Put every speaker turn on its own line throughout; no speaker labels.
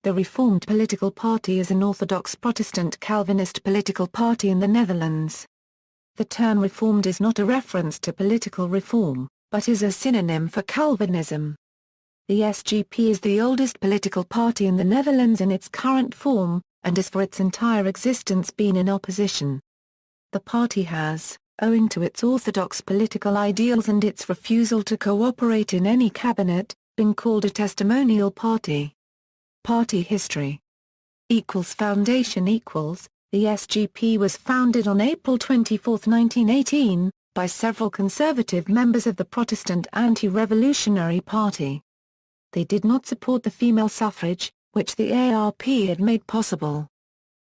The Reformed political party is an Orthodox Protestant Calvinist political party in the Netherlands. The term Reformed is not a reference to political reform, but is a synonym for Calvinism. The SGP is the oldest political party in the Netherlands in its current form, and has for its entire existence been in opposition. The party has, owing to its orthodox political ideals and its refusal to cooperate in any cabinet, been called a testimonial party. Party history. Foundation. The SGP was founded on April 24, 1918, by several conservative members of the Protestant Anti-Revolutionary Party. They did not support the female suffrage, which the ARP had made possible.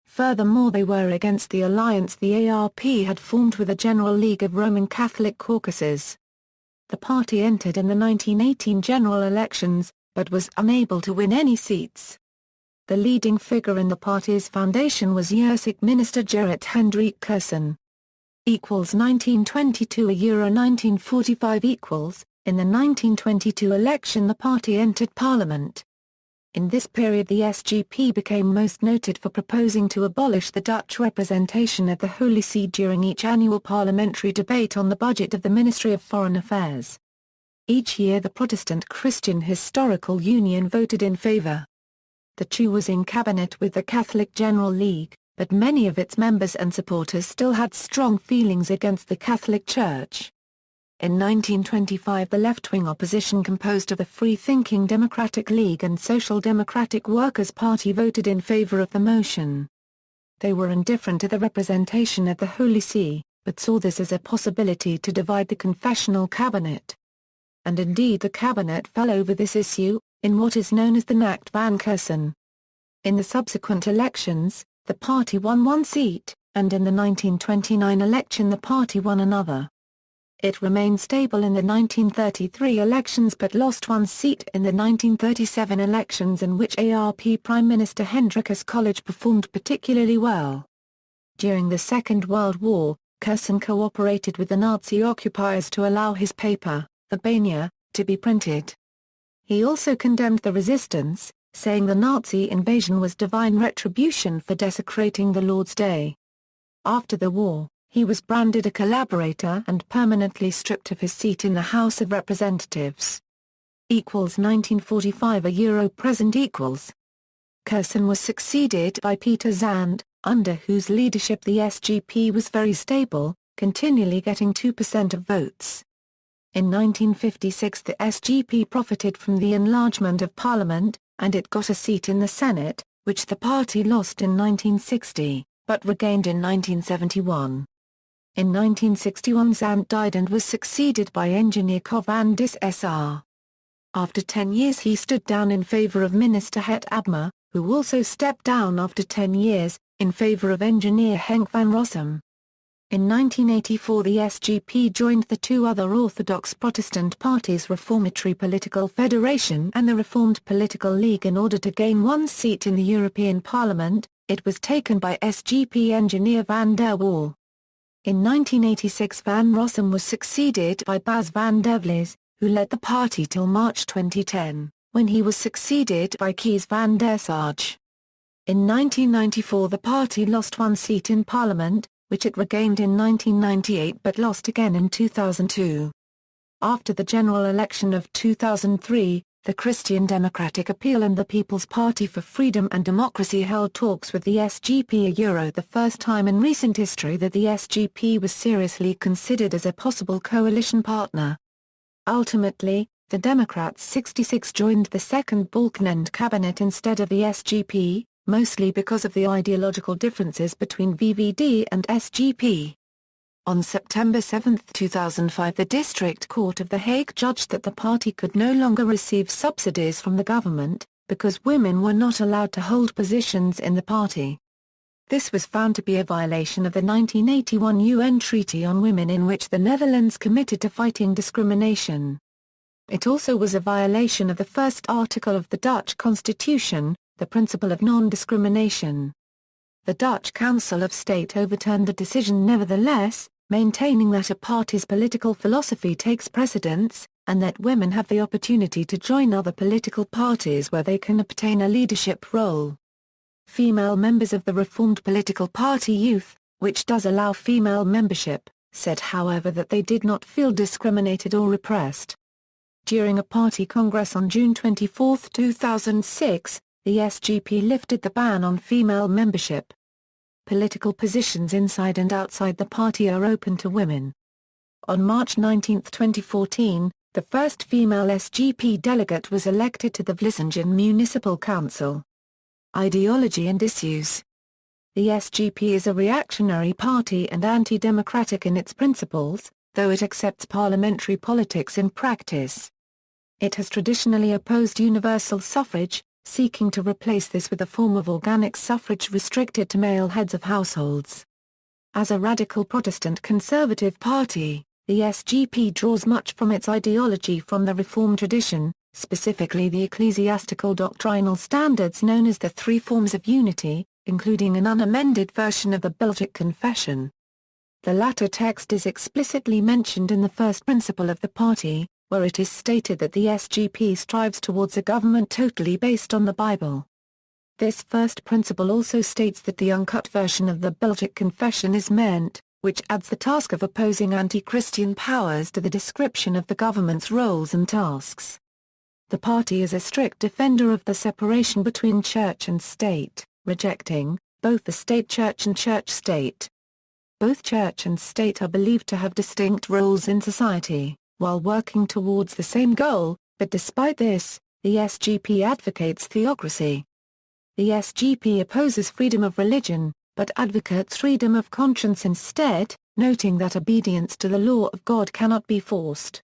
Furthermore, they were against the alliance the ARP had formed with the General League of Roman Catholic Caucuses. The party entered in the 1918 general elections, but was unable to win any seats. The leading figure in the party's foundation was Jersey minister Gerrit Hendrik Kersen. 1922 1945 In the 1922 election the party entered parliament. In this period the SGP became most noted for proposing to abolish the Dutch representation at the Holy See during each annual parliamentary debate on the budget of the Ministry of Foreign Affairs. Each year the Protestant Christian Historical Union voted in favour. The CHU was in cabinet with the Catholic General League, but many of its members and supporters still had strong feelings against the Catholic Church. In 1925 the left-wing opposition composed of the Free-Thinking Democratic League and Social Democratic Workers' Party voted in favour of the motion. They were indifferent to the representation at the Holy See, but saw this as a possibility to divide the confessional cabinet. And indeed the cabinet fell over this issue, in what is known as the Nacht van Kersen. In the subsequent elections, the party won one seat, and in the 1929 election the party won another. It remained stable in the 1933 elections but lost one seat in the 1937 elections in which ARP Prime Minister Hendrikus College performed particularly well. During the Second World War, Kersen cooperated with the Nazi occupiers to allow his paper, the Banja, to be printed. He also condemned the resistance, saying the Nazi invasion was divine retribution for desecrating the Lord's Day. After the war, he was branded a collaborator and permanently stripped of his seat in the House of Representatives. 1945 present Kersen was succeeded by Peter Zand, under whose leadership the SGP was very stable, continually getting 2% of votes. In 1956 the SGP profited from the enlargement of Parliament, and it got a seat in the Senate, which the party lost in 1960, but regained in 1971. In 1961 Zand died and was succeeded by engineer Cor van Dis Sr. After 10 years he stood down in favour of Minister Het Abma, who also stepped down after 10 years, in favour of engineer Henk van Rossum. In 1984 the SGP joined the two other Orthodox Protestant parties Reformatory Political Federation and the Reformed Political League in order to gain one seat in the European Parliament. It was taken by SGP engineer Van der Waal. In 1986 Van Rossum was succeeded by Bas van der Vlies, who led the party till March 2010, when he was succeeded by Kees van der Sarge. In 1994 the party lost one seat in Parliament, which it regained in 1998 but lost again in 2002. After the general election of 2003, the Christian Democratic Appeal and the People's Party for Freedom and Democracy held talks with the SGP, the first time in recent history that the SGP was seriously considered as a possible coalition partner. Ultimately, the Democrats 66 joined the second Balkenende cabinet instead of the SGP, mostly because of the ideological differences between VVD and SGP. On September 7, 2005 the District Court of The Hague judged that the party could no longer receive subsidies from the government, because women were not allowed to hold positions in the party. This was found to be a violation of the 1981 UN Treaty on Women in which the Netherlands committed to fighting discrimination. It also was a violation of the first article of the Dutch Constitution, the principle of non-discrimination. The Dutch Council of State overturned the decision nevertheless, maintaining that a party's political philosophy takes precedence, and that women have the opportunity to join other political parties where they can obtain a leadership role. Female members of the Reformed Political Party Youth, which does allow female membership, said however that they did not feel discriminated or repressed. During a party congress on June 24, 2006, the SGP lifted the ban on female membership. Political positions inside and outside the party are open to women. On March 19, 2014, the first female SGP delegate was elected to the Vlissingen Municipal Council. Ideology and issues. The SGP is a reactionary party and anti-democratic in its principles, though it accepts parliamentary politics in practice. It has traditionally opposed universal suffrage, seeking to replace this with a form of organic suffrage restricted to male heads of households. As a radical Protestant conservative party, the SGP draws much from its ideology from the Reformed tradition, specifically the ecclesiastical doctrinal standards known as the Three Forms of Unity, including an unamended version of the Belgic Confession. The latter text is explicitly mentioned in the first principle of the party, where it is stated that the SGP strives towards a government totally based on the Bible. This first principle also states that the uncut version of the Belgic Confession is meant, which adds the task of opposing anti-Christian powers to the description of the government's roles and tasks. The party is a strict defender of the separation between church and state, rejecting both the state church and church state. Both church and state are believed to have distinct roles in society, while working towards the same goal, but despite this, the SGP advocates theocracy. The SGP opposes freedom of religion, but advocates freedom of conscience instead, noting that obedience to the law of God cannot be forced.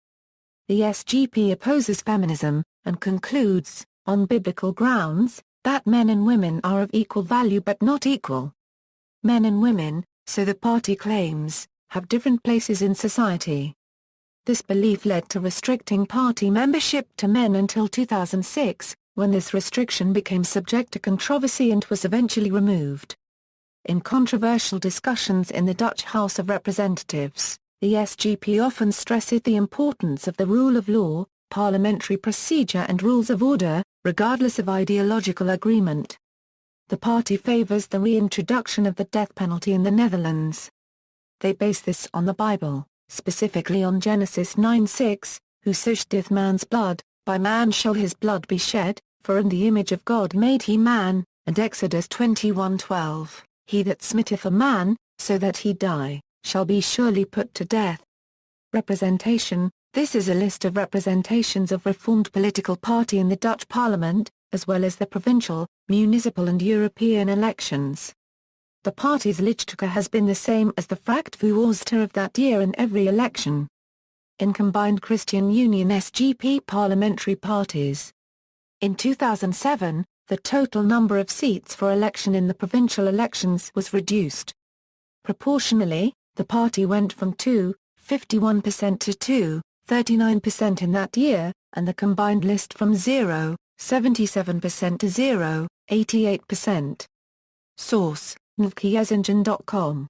The SGP opposes feminism, and concludes, on biblical grounds, that men and women are of equal value but not equal. Men and women, so the party claims, have different places in society. This belief led to restricting party membership to men until 2006, when this restriction became subject to controversy and was eventually removed. In controversial discussions in the Dutch House of Representatives, the SGP often stresses the importance of the rule of law, parliamentary procedure and rules of order, regardless of ideological agreement. The party favors the reintroduction of the death penalty in the Netherlands. They base this on the Bible, specifically on Genesis 9:6, "Who shed man's blood, by man shall his blood be shed, for in the image of God made he man," and Exodus 21:12, "He that smitteth a man, so that he die, shall be surely put to death." Representation. This is a list of representations of Reformed political party in the Dutch Parliament, as well as the provincial, municipal and European elections. The party's lijsttrekker has been the same as the fractievoorzitter of that year in every election. In combined Christian Union SGP parliamentary parties. In 2007, the total number of seats for election in the provincial elections was reduced. Proportionally, the party went from 2.51% to 2.39% in that year, and the combined list from 0.77% to 0.88%. Source: nvkiezingen.com.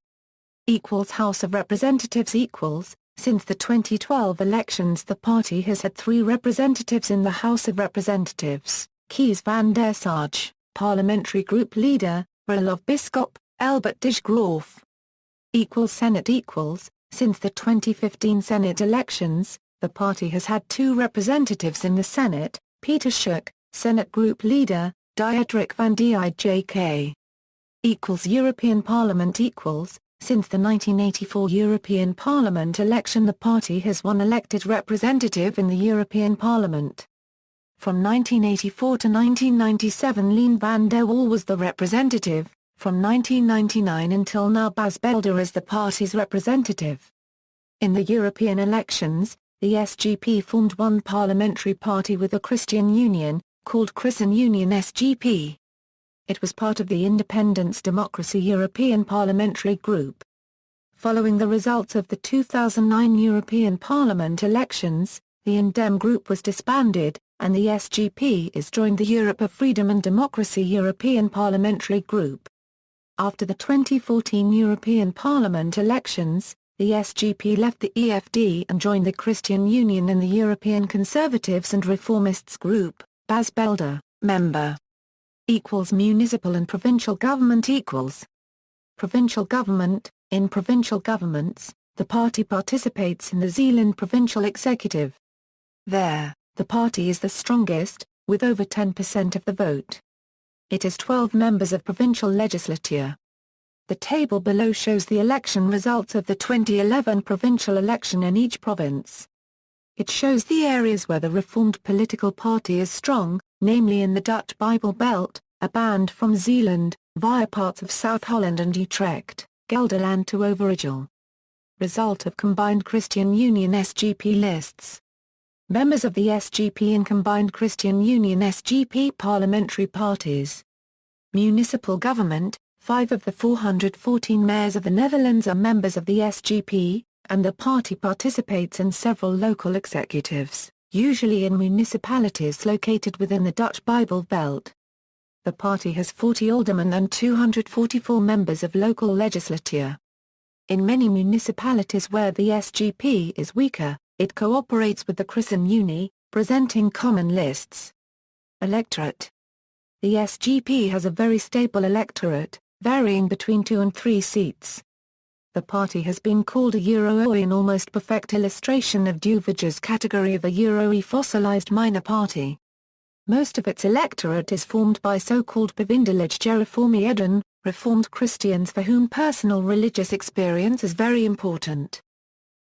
House of Representatives equals. Since the 2012 elections the party has had 3 representatives in the House of Representatives, Kees van der Sarge, Parliamentary Group Leader, Roelof Bisschop, Elbert de Groot. Senate equals. Since the 2015 Senate elections, the party has had 2 representatives in the Senate, Peter Schuck, Senate Group Leader, Diederik van Dijk. European Parliament equals. Since the 1984 European Parliament election the party has 1 elected representative in the European Parliament. From 1984 to 1997 Leen van der Waal was the representative, from 1999 until now Bas Belder is the party's representative. In the European elections, the SGP formed 1 parliamentary party with the Christian Union, called Christen Union SGP. It was part of the Independence Democracy European Parliamentary Group. Following the results of the 2009 European Parliament elections, the INDEM group was disbanded, and the SGP is joined the Europe of Freedom and Democracy European Parliamentary Group. After the 2014 European Parliament elections, The SGP left the EFD and joined the Christian Union and the European Conservatives and Reformists Group, Bas Belder, member. Municipal and provincial government equals. Provincial government. In provincial governments, the party participates in the Zeeland Provincial Executive. There, the party is the strongest, with over 10% of the vote. It has 12 members of provincial legislature. The table below shows the election results of the 2011 provincial election in each province. It shows the areas where the Reformed political party is strong, namely in the Dutch Bible Belt, a band from Zeeland, via parts of South Holland and Utrecht, Gelderland to Overijssel. Result of Combined Christian Union SGP lists. Members of the SGP and Combined Christian Union SGP parliamentary parties. Municipal government. 5 of the 414 mayors of the Netherlands are members of the SGP, and the party participates in several local executives, usually in municipalities located within the Dutch Bible Belt. The party has 40 aldermen and 244 members of local legislature. In many municipalities where the SGP is weaker, it cooperates with the ChristenUnie, presenting common lists. Electorate. The SGP has a very stable electorate, varying between 2 and 3 seats. The party has been called a Euro-y, an almost perfect illustration of Duverger's category of a Euro-y fossilized minor party. Most of its electorate is formed by so-called bevindelijk gereformeerden, Reformed Christians for whom personal religious experience is very important.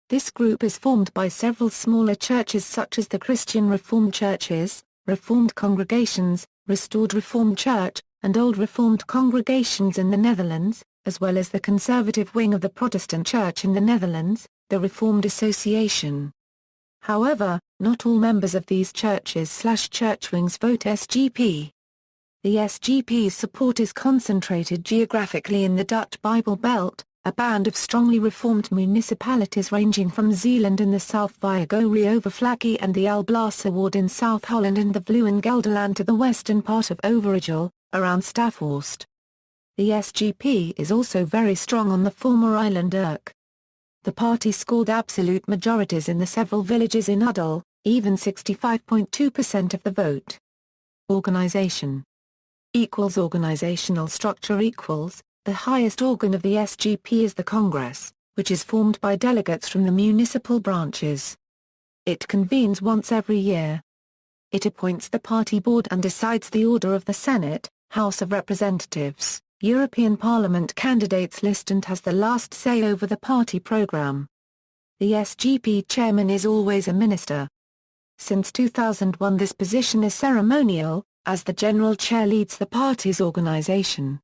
This group is formed by several smaller churches such as the Christian Reformed Churches, Reformed Congregations, Restored Reformed Church, and Old Reformed congregations in the Netherlands, as well as the conservative wing of the Protestant Church in the Netherlands, the Reformed Association. However, not all members of these churches/church wings vote SGP. The SGP's support is concentrated geographically in the Dutch Bible Belt, a band of strongly reformed municipalities ranging from Zeeland in the south via Go-Rio-Overflakkee and the ALll in South Holland and the Vloo in Gelderland to the western part of Overijssel, around Staphorst. The SGP is also very strong on the former island Urk. The party scored absolute majorities in the several villages in ALll, even 65.2% of the vote. Organization. Organizational structure. The highest organ of the SGP is the Congress, which is formed by delegates from the municipal branches. It convenes once every year. It appoints the party board and decides the order of the Senate, House of Representatives, European Parliament candidates list and has the last say over the party program. The SGP chairman is always a minister. Since 2001 this position is ceremonial, as the general chair leads the party's organization.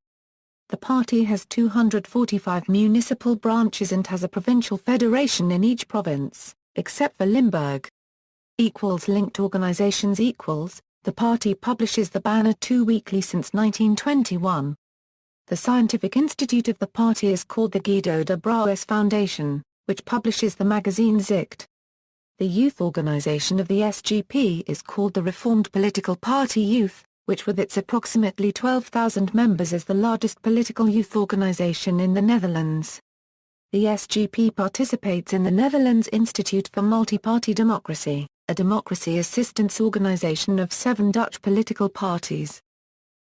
The party has 245 municipal branches and has a provincial federation in each province, except for Limburg. Linked organizations. The party publishes the banner 2 weekly since 1921. The scientific institute of the party is called the Guido de Brouwers Foundation, which publishes the magazine Zicht. The youth organization of the SGP is called the Reformed Political Party Youth, which with its approximately 12,000 members is the largest political youth organization in the Netherlands. The SGP participates in the Netherlands Institute for Multi-Party Democracy, a democracy assistance organization of 7 Dutch political parties.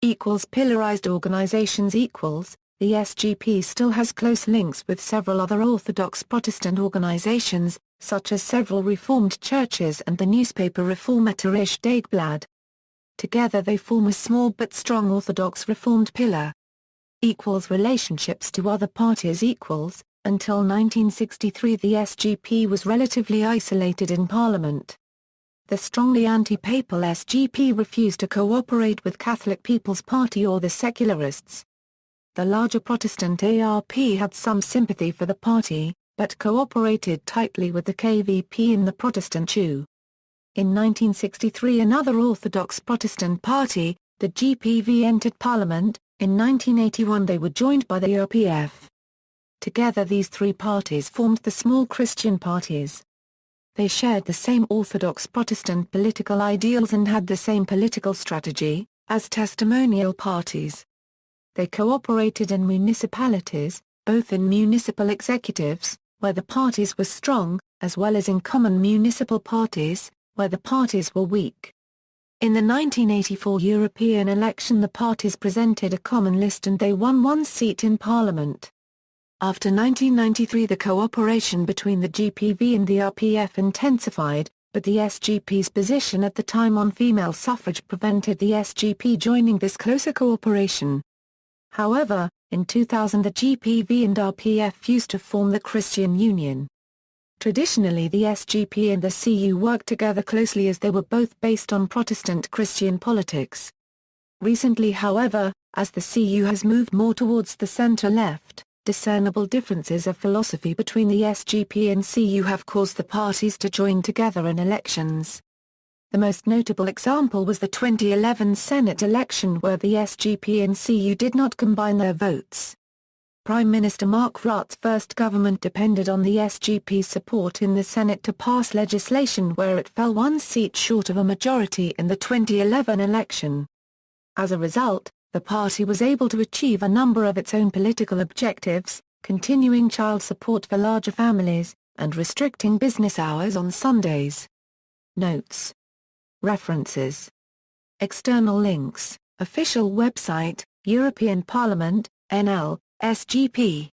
Pillarized organizations. The SGP still has close links with several other Orthodox Protestant organizations, such as several Reformed churches and the newspaper Reformatorische Dagblad. Together they form a small but strong Orthodox Reformed pillar. Relationships to other parties. Until 1963 the SGP was relatively isolated in Parliament. The strongly anti-papal SGP refused to cooperate with Catholic People's Party or the secularists. The larger Protestant ARP had some sympathy for the party, but cooperated tightly with the KVP in the Protestant CHU. In 1963 another Orthodox Protestant party, the GPV entered Parliament. In 1981 they were joined by the ERPF. Together these 3 parties formed the small Christian parties. They shared the same Orthodox Protestant political ideals and had the same political strategy, as testimonial parties. They cooperated in municipalities, both in municipal executives, where the parties were strong, as well as in common municipal parties, where the parties were weak. In the 1984 European election the parties presented a common list and they won one seat in Parliament. After 1993 the cooperation between the GPV and the RPF intensified, but the SGP's position at the time on female suffrage prevented the SGP joining this closer cooperation. However, in 2000 the GPV and RPF fused to form the Christian Union. Traditionally the SGP and the CU worked together closely as they were both based on Protestant Christian politics. Recently however, as the CU has moved more towards the centre-left, discernible differences of philosophy between the SGP and CU have caused the parties to join together in elections. The most notable example was the 2011 Senate election where the SGP and CU did not combine their votes. Prime Minister Mark Rutte's first government depended on the SGP's support in the Senate to pass legislation where it fell one seat short of a majority in the 2011 election. As a result, the party was able to achieve a number of its own political objectives, continuing child support for larger families, and restricting business hours on Sundays. Notes. References. External links, official website, European Parliament, NL, SGP.